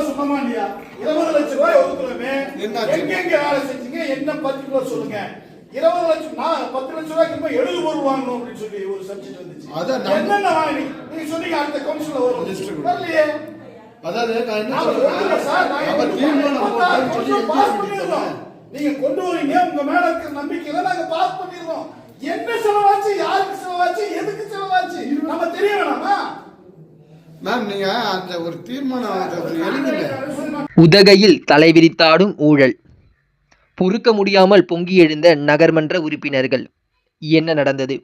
சுத்தமா இல்லையா? 20 லட்சம் ரூபாய் ஒதுக்குறோமே, எங்க வேலை செஞ்சீங்க, என்ன பர்டிகுலர் சொல்லுங்க. 20 லட்சம் 10 லட்சம் ரூபாய்க்கு 70 பொருள் வாங்கணும் அப்படின்னு சொல்லி ஒரு சப்ஜெக்ட் வந்துச்சு. என்னென்ன வாங்கினீங்க நீங்க சொன்னீங்க? அடுத்த கவுன்சில்ல வரும் வரலையே. அதாவது நான் என்ன சொல்றேன் சார், பாஸ் பண்ணிடுறோம். நீங்க கொண்டு வரீங்க, உங்க மேல இருக்கிற நம்பிக்கையில நாங்க பாஸ் பண்ணிடுறோம். என்ன செலவாச்சு, யாருக்கு செலவாச்சு, எதுக்கு செலவாச்சு நம்ம தெரிய வேணாமா? மேம் நீங்க அந்த ஒரு தீர்மானம். உதகையில் தலைவிரித்தாடும் ஊழல். பொறுக்க முடியாமல் பொங்கி எழுந்த நகர்மன்ற உறுப்பினர்கள். என்ன நடந்தது?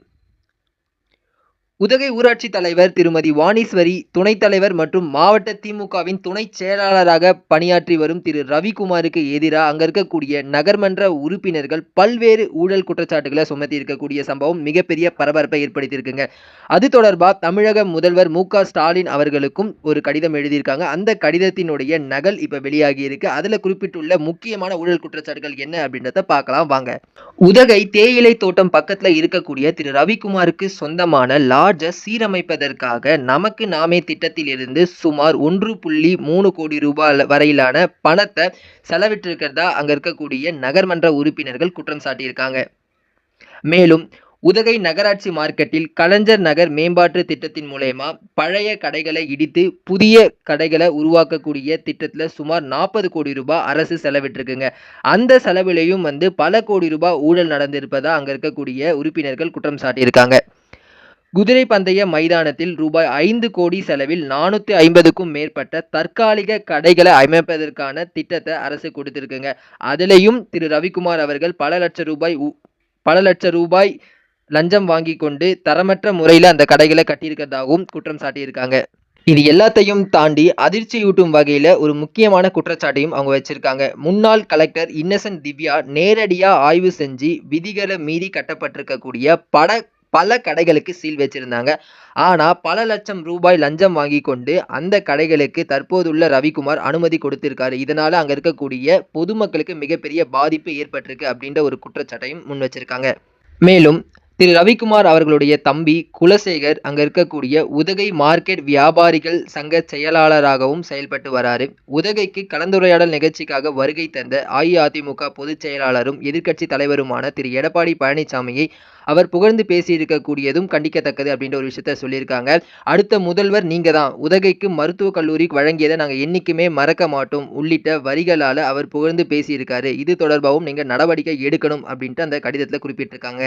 உதகை ஊராட்சி தலைவர் திருமதி வாணீஸ்வரி, துணைத் தலைவர் மற்றும் மாவட்ட திமுகவின் துணை செயலாளராக பணியாற்றி வரும் திரு ரவிக்குமாருக்கு எதிராக அங்க இருக்கக்கூடிய நகர்மன்ற உறுப்பினர்கள் பல்வேறு ஊழல் குற்றச்சாட்டுகளை சுமத்தி இருக்கக்கூடிய சம்பவம் மிகப்பெரிய பரபரப்பை ஏற்படுத்தியிருக்குங்க. அது தொடர்பாக தமிழக முதல்வர் மு.க.ஸ்டாலின் அவர்களுக்கும் ஒரு கடிதம் எழுதியிருக்காங்க. அந்த கடிதத்தினுடைய நகல் இப்ப வெளியாகி இருக்கு. அதுல குறிப்பிட்டுள்ள முக்கியமான ஊழல் குற்றச்சாட்டுகள் என்ன அப்படின்றத பார்க்கலாம் வாங்க. உதகை தேயிலை தோட்டம் பக்கத்துல இருக்கக்கூடிய திரு ரவிக்குமாருக்கு சொந்தமான லாட்ஜை சீரமைப்பதற்காக நமக்கு நாமே திட்டத்திலிருந்து சுமார் 1.3 கோடி ரூபாய் வரையிலான பணத்தை செலவிட்டிருக்கிறதா அங்க இருக்கக்கூடிய நகர்மன்ற உறுப்பினர்கள் குற்றம் சாட்டியிருக்காங்க. மேலும் உதகை நகராட்சி மார்க்கெட்டில் கலைஞர் நகர் மேம்பாட்டு திட்டத்தின் மூலமா பழைய கடைகளை இடித்து புதிய கடைகளை உருவாக்கக்கூடிய திட்டத்தில் சுமார் 40 கோடி ரூபாய் அரசு செலவிட்டிருக்குங்க. அந்த செலவிலையும் பல கோடி ரூபாய் ஊழல் நடந்திருப்பதா அங்க இருக்கக்கூடிய உறுப்பினர்கள் குற்றம் சாட்டியிருக்காங்க. குதிரை பந்தய மைதானத்தில் ரூபாய் 5 கோடி செலவில் 450க்கும் மேற்பட்ட தற்காலிக கடைகளை அமைப்பதற்கான திட்டத்தை அரசு கொடுத்திருக்குங்க. அதிலையும் திரு ரவிக்குமார் அவர்கள் பல லட்ச ரூபாய் லஞ்சம் வாங்கி கொண்டு தரமற்ற முறையில் அந்த கடைகளை கட்டியிருக்கிறதாகவும் குற்றம் சாட்டியிருக்காங்க. இது எல்லாத்தையும் தாண்டி அதிர்ச்சியூட்டும் வகையில ஒரு முக்கியமான குற்றச்சாட்டையும் அவங்க வச்சிருக்காங்க. முன்னாள் கலெக்டர் இன்னசென்ட் திவ்யா நேரடியா ஆய்வு செஞ்சு விதிகளை மீறி கட்டப்பட்டிருக்கக்கூடிய பல கடைகளுக்கு சீல் வச்சிருந்தாங்க. ஆனா பல லட்சம் ரூபாய் லஞ்சம் வாங்கி கொண்டு அந்த கடைகளுக்கு தற்போதுள்ள ரவிக்குமார் அனுமதி கொடுத்திருக்காரு. இதனால அங்க இருக்கக்கூடிய பொதுமக்களுக்கு மிகப்பெரிய பாதிப்பு ஏற்பட்டிருக்கு அப்படின்ற ஒரு குற்றச்சாட்டையும் முன் வச்சிருக்காங்க. மேலும் திரு ரவிக்குமார் அவர்களுடைய தம்பி குலசேகர் அங்க இருக்கக்கூடிய உதகை மார்க்கெட் வியாபாரிகள் சங்க செயலாளராகவும் செயல்பட்டு வராரு. உதகைக்கு கலந்துரையாடல் நிகழ்ச்சிக்காக வருகை தந்த அஇஅதிமுக பொதுச் செயலாளரும் எதிர்க்கட்சி தலைவருமான திரு எடப்பாடி பழனிசாமியை அவர் புகழ்ந்து பேசியிருக்கக்கூடியதும் கண்டிக்கத்தக்கது அப்படின்ற ஒரு விஷயத்த சொல்லியிருக்காங்க. அடுத்த முதல்வர் நீங்க தான், உதகைக்கு மருத்துவக் கல்லூரி வழங்கியதை நாங்கள் என்னைக்குமே மறக்க மாட்டோம் உள்ளிட்ட வரிகளால அவர் புகழ்ந்து பேசியிருக்காரு. இது தொடர்பாகவும் நீங்க நடவடிக்கை எடுக்கணும் அப்படின்ட்டு அந்த கடிதத்துல குறிப்பிட்டிருக்காங்க.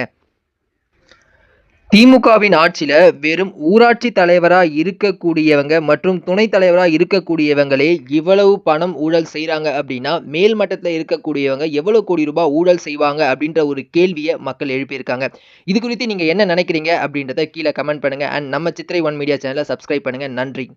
திமுகவின் ஆட்சியில வெறும் ஊராட்சி தலைவரா இருக்கக்கூடியவங்க மற்றும் துணைத் தலைவரா இருக்கக்கூடியவங்களே இவ்வளவு பணம் ஊழல் செய்யறாங்க அப்படின்னா மேல் மட்டத்துல இருக்கக்கூடியவங்க எவ்வளவு கோடி ரூபாய் ஊழல் செய்வாங்க அப்படின்ற ஒரு கேள்வியை மக்கள் எழுப்பியிருக்காங்க. இது குறித்து நீங்க என்ன நினைக்கிறீங்க அப்படின்றத கீழே கமெண்ட் பண்ணுங்க. அண்ட் நம்ம சித்திரை 1 மீடியா சேனலை சப்ஸ்கிரைப் பண்ணுங்க. நன்றி.